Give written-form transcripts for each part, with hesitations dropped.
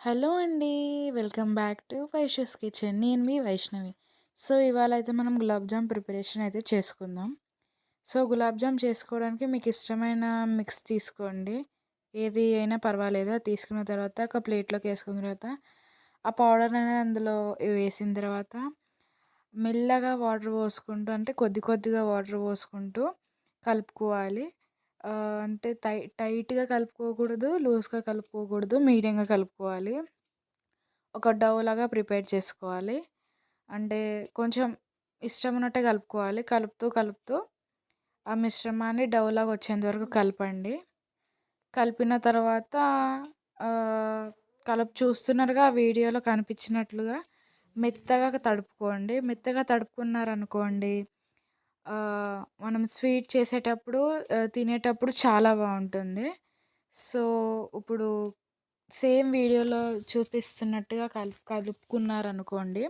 Hello అండి. Welcome back to Vaishu's kitchen. నేను మీ Vaishnavi. So, ఇవాళ అయితే మనం గులాబ్ జామ్ ప్రిపరేషన్ అయితే చేసుకుందాం. సో, గులాబ్ జామ్ చేసుకోవడానికి మీకు ఇష్టమైన మిక్స్ తీసుకోండి. ఏది అయినా పర్వాలేదు. అది తీసుకున్న తర్వాత ఒక ప్లేట్లోకి వేసుకున్న తర్వాత ఆ పౌడర్ అనేది అందులో వేసిన తర్వాత మెల్లగా వాటర్ పోసుకుంటూ అంటే కొద్ది కొద్దిగా వాటర్ పోసుకుంటూ కలుపుకోవాలి. అంటే టైట్‌గా కలుపుకోకూడదు, లూజ్‌గా కలుపుకోకూడదు, మీడియంగా కలుపుకోవాలి. ఒక డవ్ లాగా ప్రిపేర్ చేసుకోవాలి. అంటే కొంచెం ఇష్టం ఉన్నట్టే కలుపుకోవాలి. కలుపుతూ కలుపుతూ ఆ మిశ్రమాన్ని డవ్ లాగా వచ్చేంత వరకు కలపండి. కలిపిన తర్వాత ఆహ్, చూస్తున్నారుగా వీడియోలో కనిపించినట్లుగా మెత్తగా తడుపుకోండి. మెత్తగా తడుపుకున్నారనుకోండి మనం స్వీట్ చేసేటప్పుడు తినేటప్పుడు చాలా బావుంటుంది. సో, ఇప్పుడు సేమ్ వీడియోలో చూపిస్తున్నట్టుగా కలుపుకున్నారనుకోండి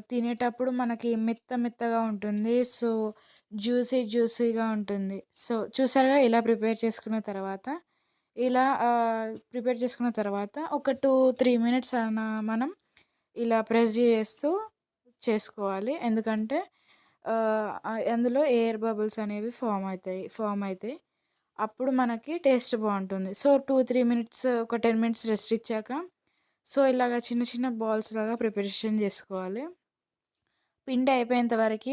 తినేటప్పుడు మనకి మెత్త మెత్తగా ఉంటుంది. సో, జ్యూసీగా ఉంటుంది. సో, చూసారుగా ఇలా ప్రిపేర్ చేసుకున్న తర్వాత ఒక 2, 3 మినిట్స్ మనం ఇలా ప్రెస్ చేస్తూ చేసుకోవాలి. ఎందుకంటే అందులో ఎయిర్ బబుల్స్ అనేవి ఫామ్ అయితాయి. అప్పుడు మనకి టేస్ట్ బావుంటుంది. సో, 2, 3 మినిట్స్ ఒక 10 మినిట్స్ రెస్ట్ ఇచ్చాక సో, ఇలాగ చిన్న చిన్న బాల్స్ లాగా ప్రిపరేషన్ చేసుకోవాలి. పిండి అయిపోయేంత వరకి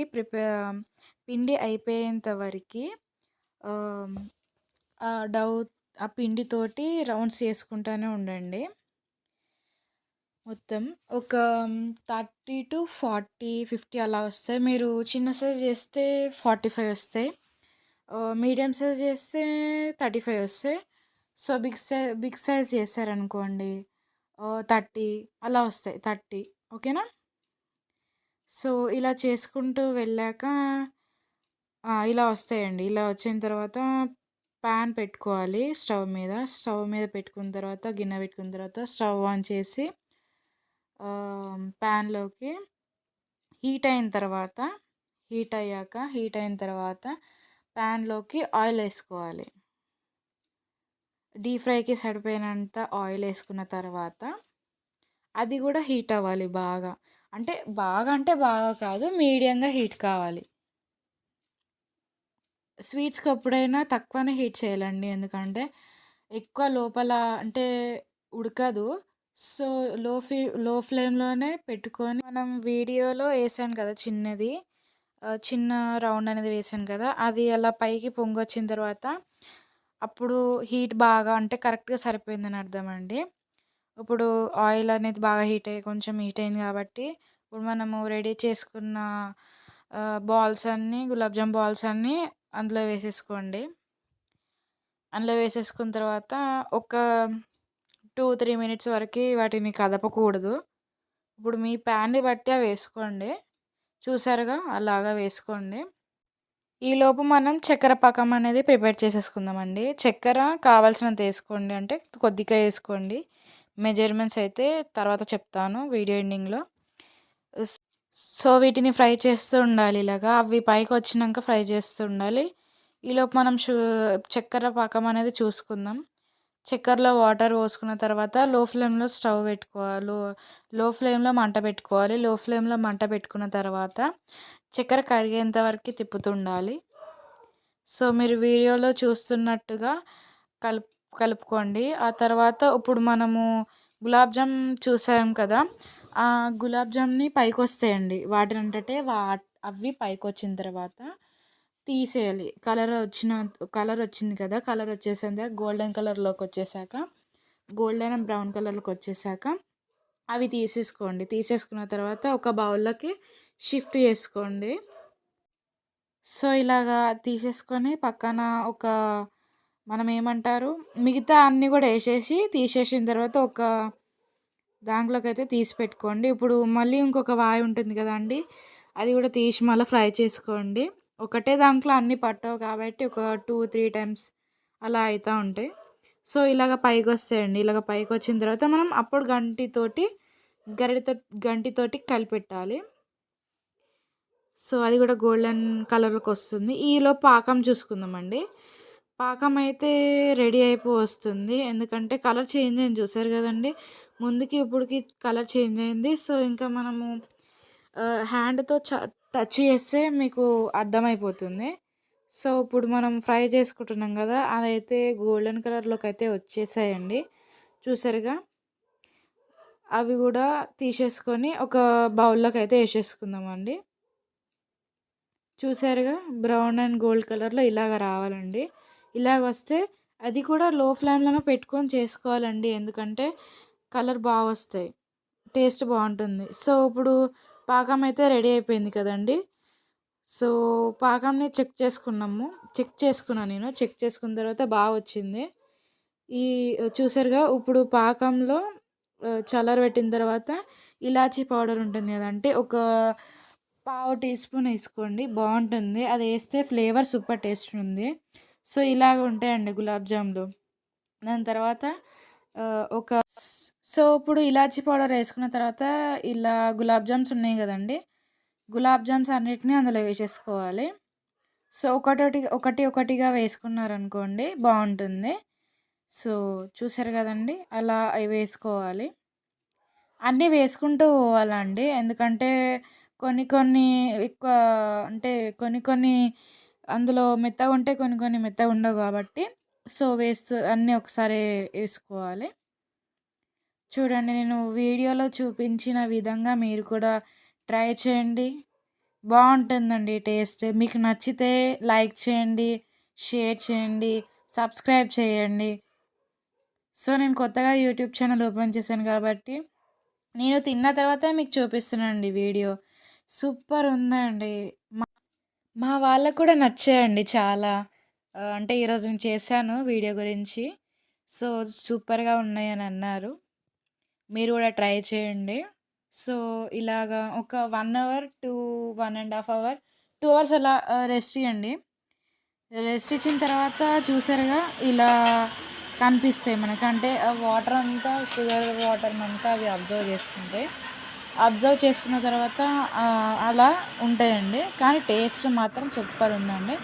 పిండి అయిపోయేంత వరకి ఆహ్, ఆ డవ్ ఆ పిండితోటి రౌండ్స్ చేసుకుంటానే ఉండండి. మొత్తం ఒక 30-40, 50 అలా వస్తాయి. మీరు చిన్న సైజ్ చేస్తే 45 వస్తాయి. మీడియం సైజ్ చేస్తే 35 వస్తాయి. సో, బిగ్ సైజ్ చేశారనుకోండి 30 అలా వస్తాయి. 30 ఓకేనా? సో, ఇలా చేసుకుంటూ వెళ్ళాక ఇలా వస్తాయండి. ఇలా వచ్చిన తర్వాత పాన్ పెట్టుకోవాలి స్టవ్ మీద. స్టవ్ మీద పెట్టుకున్న తర్వాత గిన్నె పెట్టుకున్న తర్వాత స్టవ్ ఆన్ చేసి ప్యాన్‌లోకి హీట్ అయిన తర్వాత ప్యాన్‌లోకి ఆయిల్ వేసుకోవాలి. డీప్ ఫ్రైకి సరిపోయినంత ఆయిల్ వేసుకున్న తర్వాత అది కూడా హీట్ అవ్వాలి బాగా. అంటే బాగా కాదు, మీడియంగా హీట్ కావాలి. స్వీట్స్‌కి ఎప్పుడైనా తక్కువనే హీట్ చేయాలండి. ఎందుకంటే ఎక్కువ లోపల అంటే ఉడకదు. సో, లో ఫ్లేమ్‌లోనే పెట్టుకొని మనం వీడియోలో ఏసాను కదా చిన్నది. చిన్న రౌండ్ అనేది వేసాను కదా! అది అలా పైకి పొంగొచ్చిన తర్వాత అప్పుడు హీట్ బాగా అంటే కరెక్ట్‌గా సరిపోయిందని అర్థమండి. ఇప్పుడు ఆయిల్ అనేది బాగా కొంచెం హీట్ అయింది కాబట్టి ఇప్పుడు మనము రెడీ చేసుకున్న గులాబ్ జామ్ బాల్స్ అన్నీ అందులో వేసేసుకోండి. అందులో వేసేసుకున్న తర్వాత ఒక 2, 3 మినిట్స్ వరకి వాటిని కదపకూడదు. ఇప్పుడు మీ ప్యాన్‌ని బట్టి అవి వేసుకోండి. చూసారుగా అలాగా వేసుకోండి. ఈలోపు మనం చక్కెర పాకం అనేది ప్రిపేర్ చేసేసుకుందామండి. చక్కెర కావాల్సినంత వేసుకోండి. అంటే కొద్దిగా వేసుకోండి. మెజర్మెంట్స్ అయితే తర్వాత చెప్తాను వీడియో ఎండింగ్‌లో. సో, వీటిని ఫ్రై చేస్తూ ఉండాలి ఇలాగా. అవి పైకొచ్చినంక ఫ్రై చేస్తూ ఉండాలి. ఈలోపు మనం చక్కెర పాకం అనేది చూసుకుందాం. చక్కెరలో వాటర్ పోసుకున్న తర్వాత లో ఫ్లేమ్‌లో స్టవ్ పెట్టుకోవాలి. లో ఫ్లేమ్‌లో మంట పెట్టుకోవాలి. లో ఫ్లేమ్‌లో మంట పెట్టుకున్న తర్వాత చక్కెర కరిగేంత వరకు తిప్పుతుండాలి. సో, మీరు వీడియోలో చూస్తున్నట్టుగా కలుపు కలుపుకోండి. ఆ తర్వాత ఇప్పుడు మనము గులాబ్ జామ్ చూసాం కదా! ఆ గులాబ్ జామ్‌ని పైకొస్తాయండి. అవి పైకొచ్చిన తర్వాత తీసేయాలి. కలర్ వచ్చింది కదా! కలర్ వచ్చేసాక గోల్డెన్ కలర్‌లోకి వచ్చేసాక గోల్డెన్ అండ్ బ్రౌన్ కలర్‌లోకి వచ్చేసాక అవి తీసేసుకోండి. తీసేసుకున్న తర్వాత ఒక బౌల్‌లోకి షిఫ్ట్ చేసుకోండి. సో, ఇలాగా తీసేసుకొని పక్కన మనం ఏమంటారు మిగతా అన్నీ కూడా తీసేసిన తర్వాత ఒక దాంట్లోకైతే తీసి పెట్టుకోండి. ఇప్పుడు మళ్ళీ ఇంకొక వాయి ఉంటుంది కదండీ! అది కూడా తీసి మళ్ళీ ఫ్రై చేసుకోండి. ఒకటే దాంట్లో అన్నీ పట్టవు కాబట్టి ఒక 2, 3 టైమ్స్ అలా అయితా ఉంటాయి. సో, ఇలాగ పైకొస్తాయండి. ఇలాగ పైకొచ్చిన తర్వాత మనం అప్పుడు గంటితోటి కలిపెట్టాలి. సో, అది కూడా గోల్డెన్ కలర్‌లోకి వస్తుంది. ఈలోపు పాకం చూసుకుందామండి. పాకం అయితే రెడీ వస్తుంది. ఎందుకంటే కలర్ చేంజ్ అయింది చూసారు గదండీ! ముందుకి ఇప్పుడుకి కలర్ చేంజ్ అయింది. సో, ఇంకా మనము హ్యాండ్‌తో టచ్ చేస్తే మీకు అర్థమైపోతుంది. సో, ఇప్పుడు మనం ఫ్రై చేసుకుంటున్నాం గదా! అదైతే గోల్డెన్ కలర్‌లోకైతే వచ్చేసాయండి. చూసారుగా? అవి గూడా తీసేసుకొని ఒక బౌల్‌లోకైతే ఏసేసుకుందామండి. చూసారుగా? బ్రౌన్ అండ్ గోల్డ్ కలర్‌లో ఇలాగ రావాలండి. ఇలాగొస్తే అది కూడా లో ఫ్లేమ్‌లోనే పెట్టుకొని చేసుకోవాలండి. ఎందుకంటే కలర్ వస్తాయి. టేస్ట్ బావుంటుంది. సో, ఇప్పుడు పాకం అయితే రెడీ అయిపోయింది కదండీ! సో, పాకంని చెక్ చేసుకున్నా నేను. చెక్ చేసుకున్న తర్వాత వచ్చింది. ఈ చూసారుగా ఇప్పుడు పాకంలో చల్లారబెట్టిన తర్వాత ఇలాచీ పౌడర్ ఉంటుంది గదా! అంటే ఒక పావు టీ స్పూన్ ఏసుకోండి. బావుంటుంది. అదేస్తే ఫ్లేవర్ సూపర్ టేస్ట్ ఉంది. సో, ఇలాగ ఉంటాయండి గులాబ్ జాములు. దాని తర్వాత ఒక సో, ఇప్పుడు ఇలాచీ పౌడర్ ఏసుకున్న తర్వాత ఇలా గులాబ్ జామ్స్ ఉన్నాయి గదండీ! గులాబ్ జామ్స్ అన్నిటిని అందులో వేసేసుకోవాలి. సో, ఒకటిగా వేసుకున్నారనుకోండి బావుంటుంది. సో, చూసారు గదండీ! అలా అవి వేసుకోవాలి. అన్నీ వేసుకుంటూ పోవాలండి. ఎందుకంటే కొన్ని ఎక్కువ అంటే కొన్ని అందులో మెత్తగుంటాయి. కొన్ని మెత్తగుండవు గాబట్టి సో, అన్నీ ఒకసారే ఏసుకోవాలి. చూడండి నేను వీడియోలో చూపించిన విధంగా మీరు కూడా ట్రై చేయండి. బావుంటుందండి టేస్ట్. మీకు నచ్చితే లైక్ చేయండి, షేర్ చేయండి, సబ్స్క్రైబ్ చేయండి. సో, నేను కొత్తగా యూట్యూబ్ ఛానల్ ఓపెన్ చేశాను కాబట్టి నేను తిన్న తర్వాతే మీకు చూపిస్తున్నానండి వీడియో. సూపర్ ఉందండి. మా మా వాళ్ళకి కూడా నచ్చాయండి చాలా. అంటే ఈరోజు నేను చేశాను వీడియో గురించి. సో, సూపర్‌గా ఉన్నాయని అన్నారు. మీరు కూడా ట్రై చేయండి. సో, ఇలాగా ఒక 1 అవర్ 1 ½ అవర్ 2 అవర్స్ అలా రెస్ట్ ఇయ్యండి. రెస్ట్ ఇచ్చిన తర్వాత చూసారుగా ఇలా కనిపిస్తాయి మనకు. అంటే ఆ వాటర్ అంతా షుగర్ వాటర్‌నంతా అవి అబ్జర్వ్ చేసుకున్న తర్వాత అలా ఉంటాయండి. కానీ టేస్ట్ మాత్రం సూపర్ ఉందండి.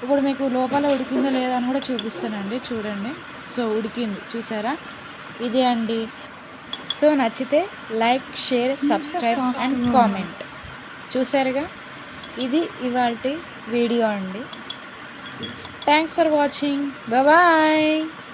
ఇప్పుడు మీకు లోపల ఉడికిందో లేదో అని కూడా చూపిస్తానండి చూడండి. సో, ఉడికింది చూసారా? ఇదే అండి. సో, నచ్చితే like, share, subscribe and comment. చూసారుగా? ఇది ఇవాల్టి వీడియో అండి. Thanks for watching. బాయ్.